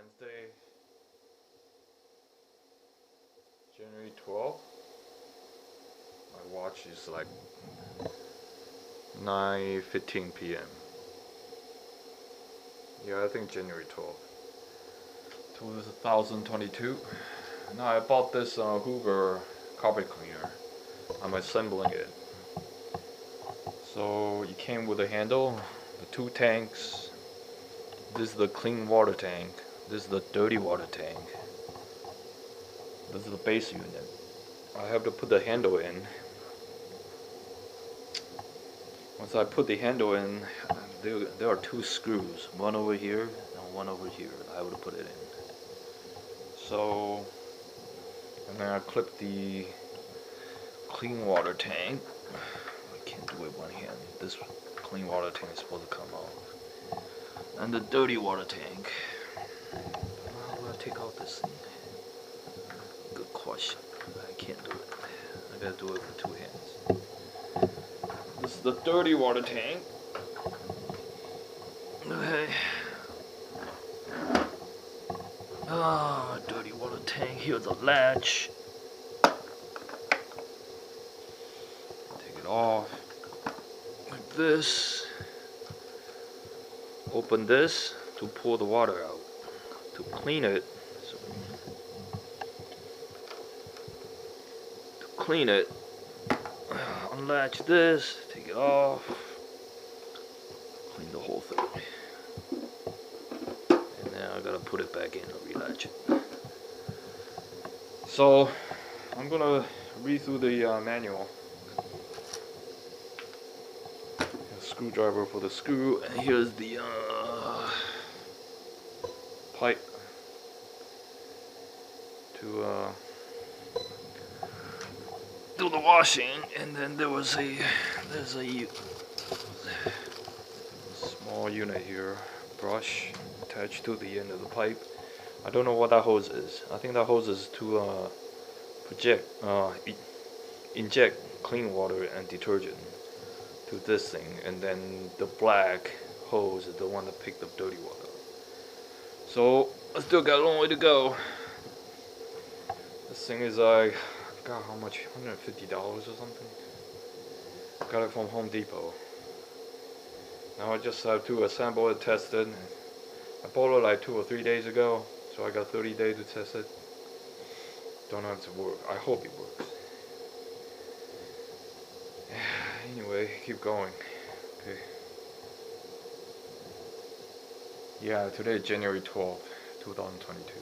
Wednesday, January 12th. My watch is like 9:15 p.m. Yeah, I think January 12th, 2022. Now I bought this Hoover carpet cleaner. I'm assembling it. So it came with a handle, the two tanks. This is the clean water tank. This is the dirty water tank. This is the base unit. I have to put the handle in. Once I put the handle in, there are two screws, one over here and one over here. I have to put it in. So, and then I clip the clean water tank. I can't do it one hand. This clean water tank is supposed to come off. And the dirty water tank. How do I take out this thing? Good question. I can't do it. I gotta do it with two hands. This is the dirty water tank. Okay. Dirty water tank. Here's a latch. Take it off like this. Open this to pour the water out. To clean it. So, to clean it, unlatch this. Take it off. Clean the whole thing. And now I gotta put it back in and relatch it. So I'm gonna read through the manual. A screwdriver for the screw, and here's the pipe to do the washing. And then there's a small unit here, brush attached to the end of the pipe. I don't know what that hose is. I think that hose is to inject clean water and detergent to this thing, and then the black hose is the one that picked up dirty water. So I still got a long way to go. This thing is I forgot how much, $150 or something. Got it from Home Depot. Now I just have to assemble it, test it. I bought it like 2 or 3 days ago, so I got 30 days to test it. Don't know if it works. I hope it works. Anyway, keep going. Okay. Yeah, today is January 12th, 2022.